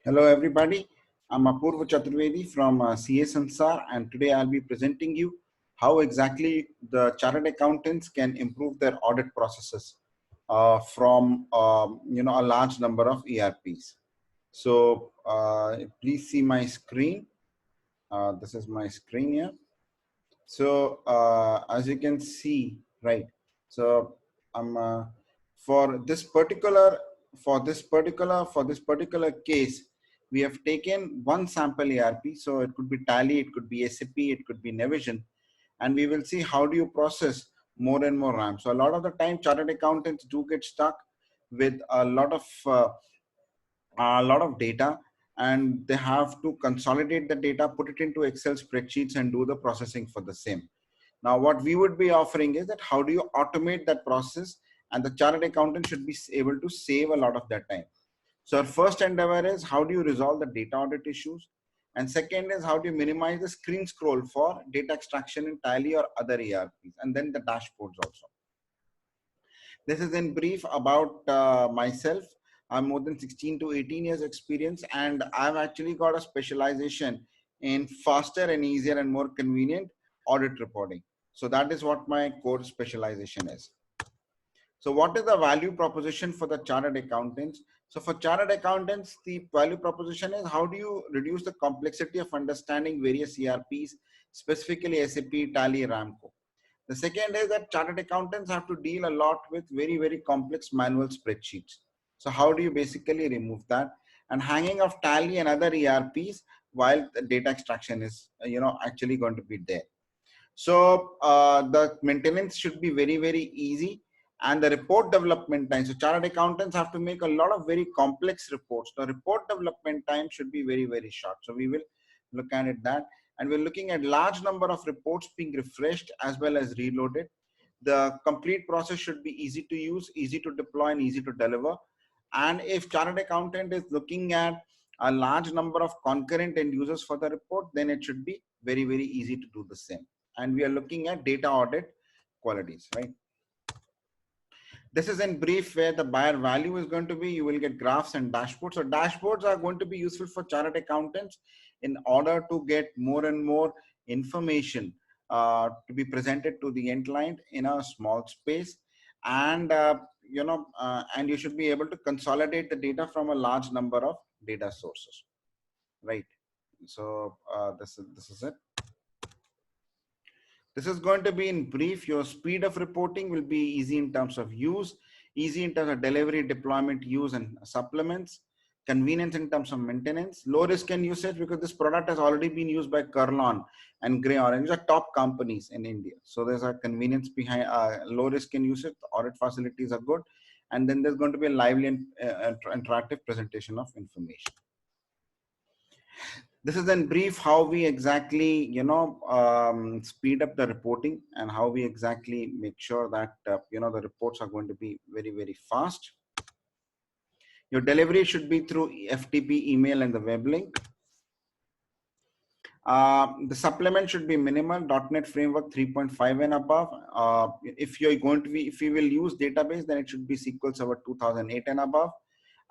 Hello everybody, I'm Apurva Chaturvedi from CA Sansar, and today I'll be presenting you how exactly the chartered accountants can improve their audit processes from a large number of ERPs. So please see my screen. This is my screen here. So as you can see, right? So I'm for this particular case, we have taken one sample ERP. So it could be Tally, it could be SAP, it could be Navision, and we will see how do you process more and more RAM. So a lot of the time, chartered accountants do get stuck with a lot of data, and they have to consolidate the data, put it into Excel spreadsheets, and do the processing for the same. Now, what we would be offering is that how do you automate that process, and the chartered accountant should be able to save a lot of that time. So our first endeavor is how do you resolve the data audit issues, and second is how do you minimize the screen scroll for data extraction in Tally or other ERPs, and then the dashboards also. This is in brief about myself. I'm more than 16 to 18 years experience, and I've actually got a specialization in faster and easier and more convenient audit reporting. So that is what my core specialization is. So what is the value proposition for the chartered accountants? So for chartered accountants, the value proposition is how do you reduce the complexity of understanding various ERPs, specifically SAP, Tally, Ramco. The second is that chartered accountants have to deal a lot with very, very complex manual spreadsheets. So how do you basically remove that? And hanging of Tally and other ERPs while the data extraction is, actually going to be there. So the maintenance should be very, very easy, and the report development time. So chartered accountants have to make a lot of very complex reports. The report development time should be very, very short. So we will look at it that, and we're looking at large number of reports being refreshed as well as reloaded. The complete process should be easy to use, easy to deploy, and easy to deliver. And if chartered accountant is looking at a large number of concurrent end users for the report, then it should be very, very easy to do the same. And we are looking at data audit qualities, right? This is in brief where the buyer value is going to be. You will get graphs and dashboards. So dashboards are going to be useful for chartered accountants in order to get more and more information to be presented to the end client in a small space. And and you should be able to consolidate the data from a large number of data sources, right? So this is it. This is going to be in brief. Your speed of reporting will be easy in terms of use, easy in terms of delivery, deployment, use, and supplements, convenience in terms of maintenance, low risk in usage because this product has already been used by Kurlon and Grey Orange, are top companies in India. So there's a convenience behind low risk in usage. The audit facilities are good. And then there's going to be a lively and interactive presentation of information. This is in brief how we exactly speed up the reporting and how we exactly make sure that the reports are going to be very, very fast. Your delivery should be through FTP, email, and the web link. The supplement should be minimal, .NET Framework 3.5 and above. If you will use database, then it should be SQL Server 2008 and above.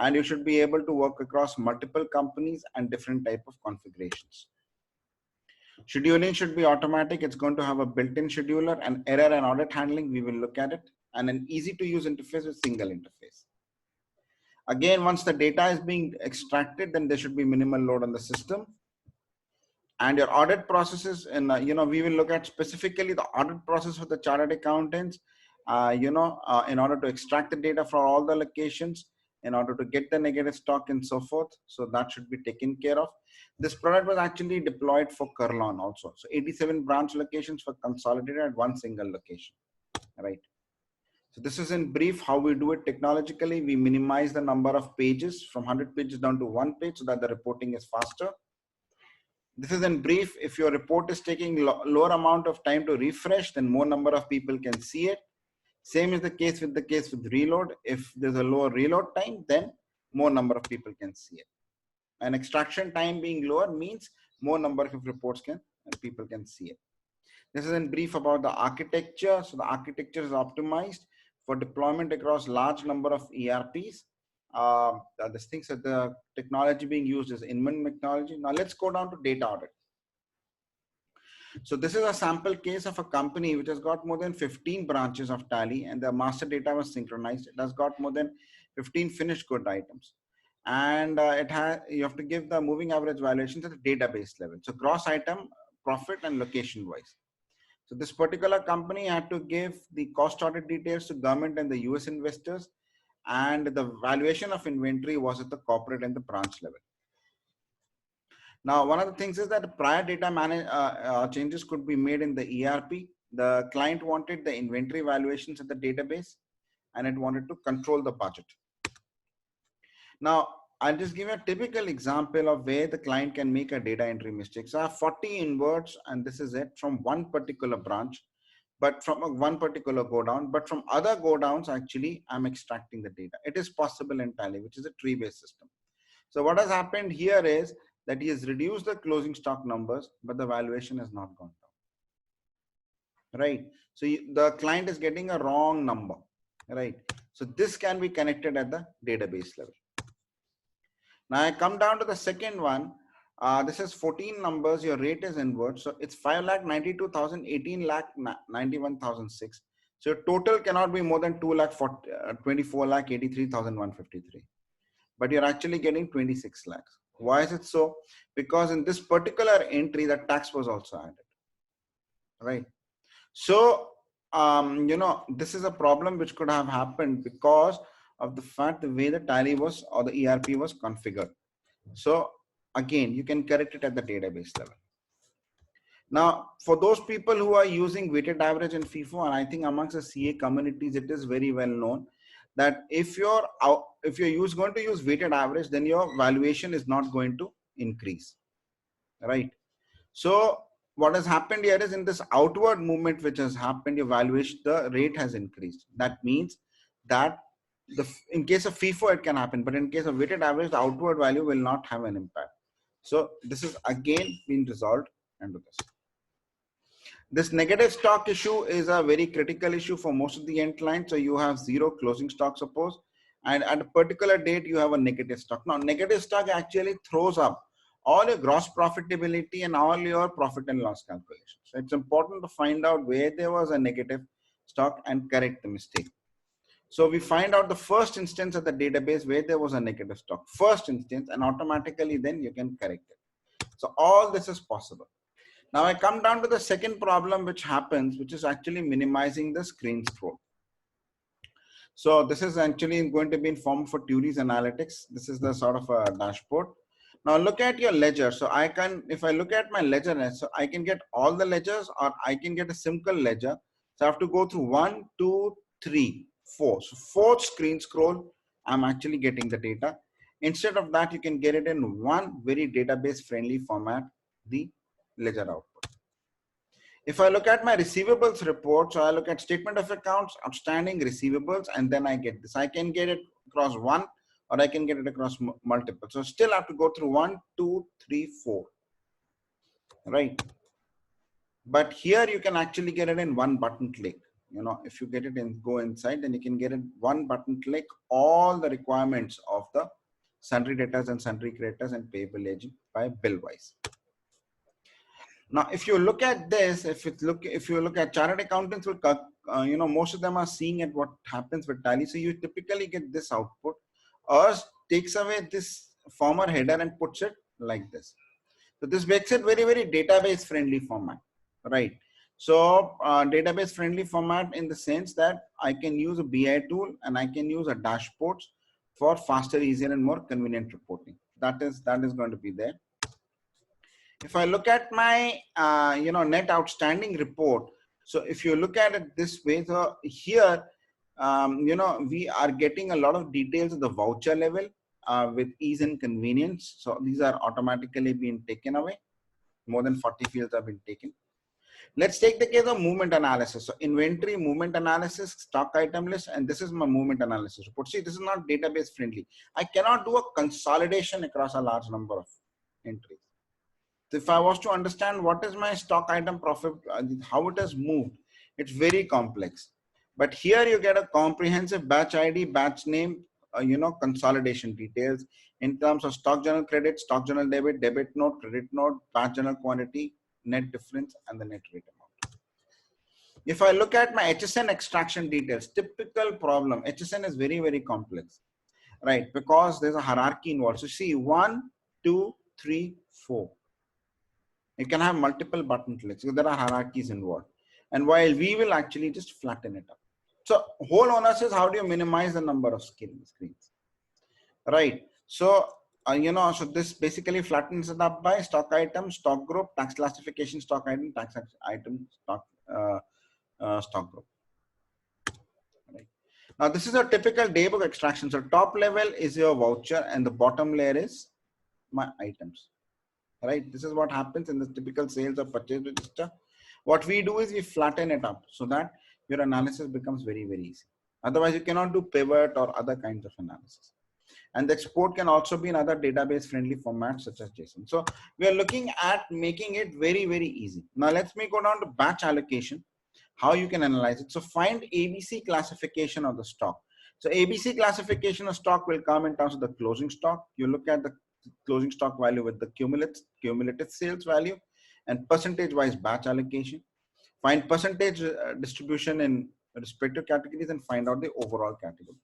And you should be able to work across multiple companies and different type of configurations. Scheduling should be automatic. It's going to have a built-in scheduler, and error and audit handling. We will look at it, and an easy to use interface with single interface. Again, once the data is being extracted, then there should be minimal load on the system. And your audit processes, and we will look at specifically the audit process for the chartered accountants, in order to extract the data from all the locations, in order to get the negative stock and so forth. So that should be taken care of. This product was actually deployed for Kurlon also. So 87 branch locations were consolidated at one single location, right? So this is in brief how we do it technologically. We minimize the number of pages from 100 pages down to one page so that the reporting is faster. This is in brief. If your report is taking lower amount of time to refresh, then more number of people can see it. Same is the case with reload. If there's a lower reload time, then more number of people can see it. And extraction time being lower means more number of reports people can see it. This is in brief about the architecture. So the architecture is optimized for deployment across large number of ERPs. This things that the technology being used is Inman technology. Now let's go down to data audit. So this is a sample case of a company which has got more than 15 branches of Tally, and the master data was synchronized. It has got more than 15 finished good items. And it has, you have to give the moving average valuations at the database level. So gross item, profit, and location wise. So this particular company had to give the cost audit details to government and the US investors, and the valuation of inventory was at the corporate and the branch level. Now, one of the things is that prior data changes could be made in the ERP. The client wanted the inventory valuations at the database, and it wanted to control the budget. Now, I'll just give you a typical example of where the client can make a data entry mistake. So I have 40 inverts, and this is it from one particular branch, but from one particular go down, but from other go downs, actually, I'm extracting the data. It is possible in Tally, which is a tree-based system. So what has happened here is that he has reduced the closing stock numbers, but the valuation has not gone down, right? So the client is getting a wrong number, right? So this can be connected at the database level. Now I come down to the second one. This is 14 numbers. Your rate is inward. So it's 5,92,000, 18,91,006. So your total cannot be more than 24,83,153. But you're actually getting 26 lakhs. Why is it so? Because in this particular entry, the tax was also added, right? So, you know, this is a problem which could have happened because of the fact the way the Tally was or the ERP was configured. So again, you can correct it at the database level. Now, for those people who are using weighted average and FIFO, and I think amongst the CA communities, it is very well known that if you're going to use weighted average, then your valuation is not going to increase, right? So what has happened here is in this outward movement which has happened, your valuation, the rate has increased. That means that in case of FIFO, it can happen, but in case of weighted average, the outward value will not have an impact. So this is again being resolved into this. This negative stock issue is a very critical issue for most of the end clients. So you have zero closing stock, suppose, and at a particular date, you have a negative stock. Now, negative stock actually throws up all your gross profitability and all your profit and loss calculations. So it's important to find out where there was a negative stock and correct the mistake. So we find out the first instance of the database where there was a negative stock, first instance, and automatically then you can correct it. So all this is possible. Now I come down to the second problem which happens, which is actually minimizing the screen scroll. So this is actually going to be in form for Turis Analytics. This is the sort of a dashboard. Now look at your ledger. So I can, if I look at my ledger, so I can get all the ledgers or I can get a simple ledger. So I have to go through 1, 2, 3, 4. So fourth screen scroll, I'm actually getting the data. Instead of that, you can get it in one very database friendly format, the ledger output. If I look at my receivables report, so I look at statement of accounts, outstanding receivables, and then I get this. I can get it across one or I can get it across multiple. So still have to go through 1, 2, 3, 4, right? But here you can actually get it in one button click. You know, if you get it and go inside, then you can get it one button click, all the requirements of the sundry debtors and sundry creditors and payable aging by bill wise. Now, if you look at this, if you look at chartered accountants, you know, most of them are seeing at what happens with Tally. So you typically get this output, or takes away this former header and puts it like this. So this makes it very, very database friendly format, right? So database friendly format in the sense that I can use a BI tool and I can use a dashboards for faster, easier, and more convenient reporting. That is going to be there. If I look at my you know, net outstanding report, so if you look at it this way, so here you know, we are getting a lot of details at the voucher level with ease and convenience. So these are automatically being taken away. More than 40 fields have been taken. Let's take the case of movement analysis. So inventory, movement analysis, stock item list, and this is my movement analysis report. See, this is not database friendly. I cannot do a consolidation across a large number of entries. If I was to understand what is my stock item profit, how it has moved, it's very complex. But here you get a comprehensive batch ID, batch name, consolidation details in terms of stock journal credit, stock journal debit, debit note, credit note, batch journal quantity, net difference, and the net rate amount. If I look at my HSN extraction details, typical problem, HSN is very, very complex, right? Because there's a hierarchy involved. So see, 1, 2, 3, 4. You can have multiple button clicks. So there are hierarchies involved. And while we will actually just flatten it up. So whole onus is how do you minimize the number of screens, right? So, so this basically flattens it up by stock item, stock group, tax classification, stock item, tax item, stock group. Right. Now, this is a typical daybook extraction. So top level is your voucher and the bottom layer is my items. Right. This is what happens in the typical sales or purchase register. What we do is we flatten it up so that your analysis becomes very, very easy. Otherwise, you cannot do pivot or other kinds of analysis. And the export can also be in other database friendly formats such as JSON. So we are looking at making it very, very easy. Now let's go down to batch allocation, how you can analyze it. So find ABC classification of the stock. So ABC classification of stock will come in terms of the closing stock. You look at the closing stock value with the cumulative sales value and percentage wise batch allocation. Find percentage distribution in respective categories and find out the overall category.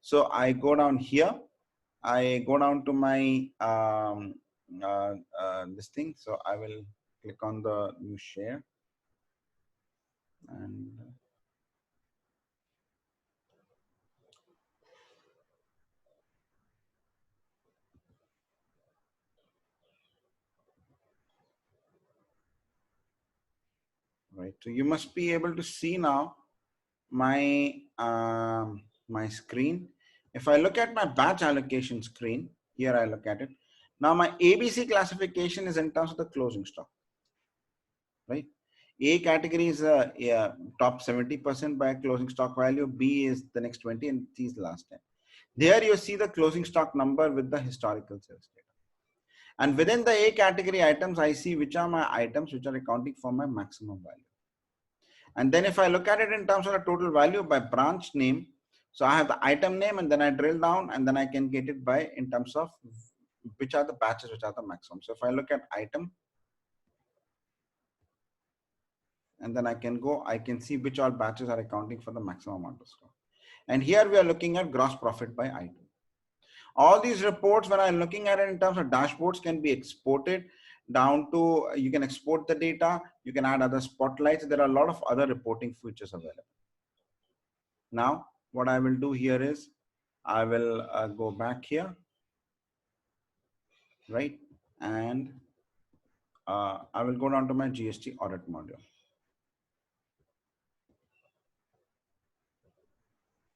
So I go down here, I go down to my this thing. So I will click on the new share and right. So you must be able to see now my my screen. If I look at my batch allocation screen, here I look at it. Now my ABC classification is in terms of the closing stock, right? A category is top 70% by closing stock value. B is the next 20 and C is the last 10. There you see the closing stock number with the historical sales data. And within the A category items, I see which are my items which are accounting for my maximum value. And then if I look at it in terms of the total value by branch name, so I have the item name and then I drill down and then I can get it by in terms of which are the batches which are the maximum. So if I look at item and then I can see which all batches are accounting for the maximum amount of stock. And here we are looking at gross profit by item. All these reports, when I'm looking at it in terms of dashboards, can be exported down to, you can export the data, you can add other spotlights. There are a lot of other reporting features available. Now, what I will do here is, I will go back here, right? And I will go down to my GST audit module.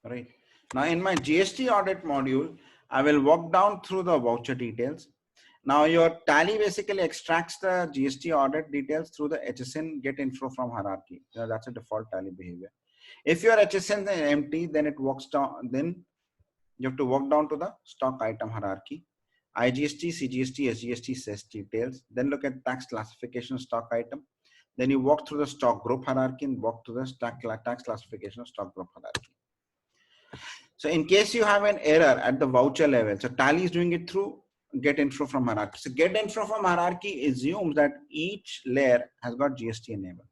Right. Now in my GST audit module, I will walk down through the voucher details. Now your tally basically extracts the GST audit details through the HSN get info from hierarchy. That's a default tally behavior. If your HSN is empty, then it walks down, then you have to walk down to the stock item hierarchy. IGST, CGST, SGST, CES details. Then look at tax classification stock item. Then you walk through the stock group hierarchy and walk to the tax classification of stock group hierarchy. So in case you have an error at the voucher level, so tally is doing it through get info from hierarchy. So get info from hierarchy assumes that each layer has got GST enabled.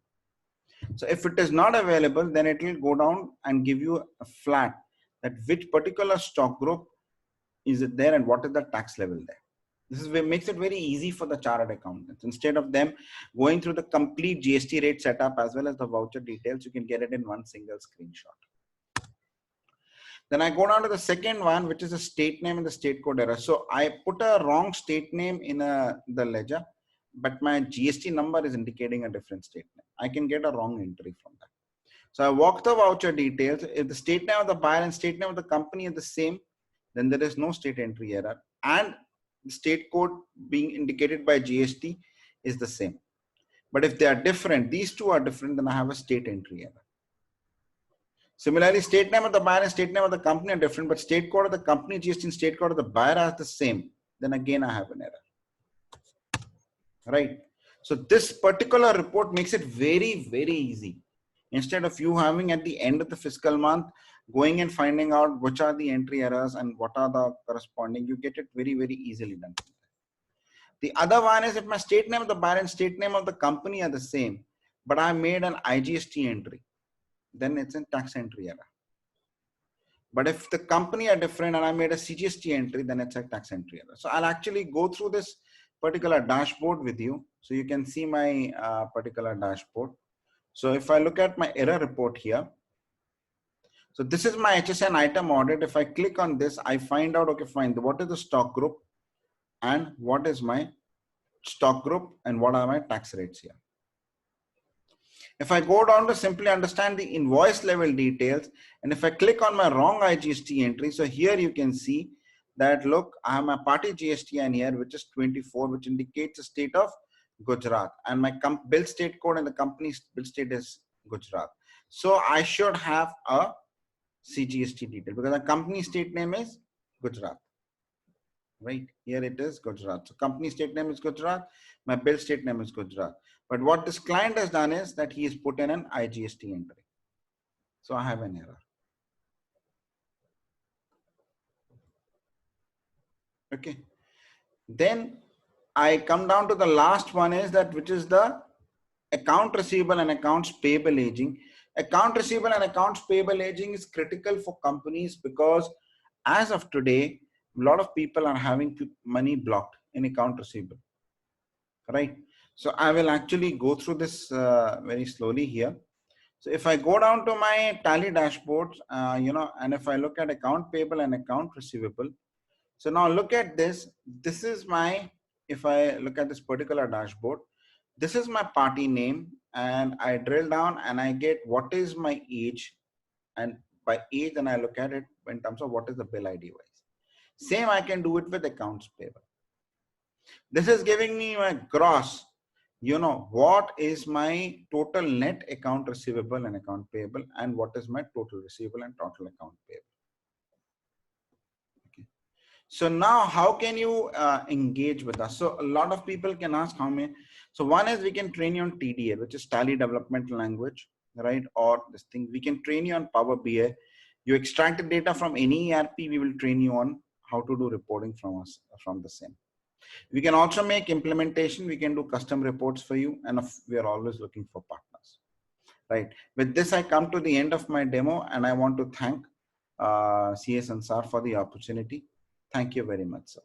So if it is not available, then it will go down and give you a flat that which particular stock group is it there and what is the tax level there. This is what makes it very easy for the chartered accountants. Instead of them going through the complete GST rate setup as well as the voucher details, you can get it in one single screenshot. Then I go down to the second one, which is the state name and the state code error. So I put a wrong state name in the ledger, but my GST number is indicating a different state name. I can get a wrong entry from that. So I walk the voucher details. If the state name of the buyer and state name of the company are the same, then there is no state entry error. And the state code being indicated by GST is the same. But if they are different, these two are different, then I have a state entry error. Similarly, state name of the buyer and state name of the company are different, but state code of the company GST and state code of the buyer are the same. Then again, I have an error. Right. So this particular report makes it very, very easy. Instead of you having at the end of the fiscal month, going and finding out which are the entry errors and what are the corresponding, you get it very, very easily done. The other one is if my state name of the buyer and state name of the company are the same, but I made an IGST entry, then it's a tax entry error. But if the company are different and I made a CGST entry, then it's a tax entry error. So I'll actually go through this particular dashboard with you. So you can see my particular dashboard. So if I look at my error report here, so this is my HSN item audit. If I click on this, I find out, okay, fine, what is the stock group and what is my stock group and what are my tax rates here. If I go down to simply understand the invoice level details, and if I click on my wrong IGST entry, so here you can see that, look, I have my party GSTN here, which is 24, which indicates the state of Gujarat, and my bill state code and the company's bill state is Gujarat. So I should have a CGST detail because the company state name is Gujarat. Right here it is Gujarat. So company state name is Gujarat. My bill state name is Gujarat. But what this client has done is that he has put in an IGST entry. So I have an error. Okay. Then I come down to the last one is that which is the account receivable and accounts payable aging. Account receivable and accounts payable aging is critical for companies because as of today, a lot of people are having money blocked in account receivable. Right. So I will actually go through this very slowly here. So if I go down to my tally dashboards, and if I look at account payable and account receivable, so now look at this. This is my, if I look at this particular dashboard, this is my party name and I drill down and I get what is my age, and by age and I look at it in terms of what is the bill ID wise. Same I can do it with accounts payable. This is giving me my gross, what is my total net account receivable and account payable and what is my total receivable and total account payable. Okay. So now how can you engage with us? So a lot of people can ask how many. So one is we can train you on TDL, which is Tally Development Language, right? Or this thing, we can train you on Power BI. You extract the data from any ERP, we will train you on how to do reporting from the same. We can also make implementation. We can do custom reports for you. And we are always looking for partners, right? With this, I come to the end of my demo and I want to thank CS Ansar for the opportunity. Thank you very much, sir.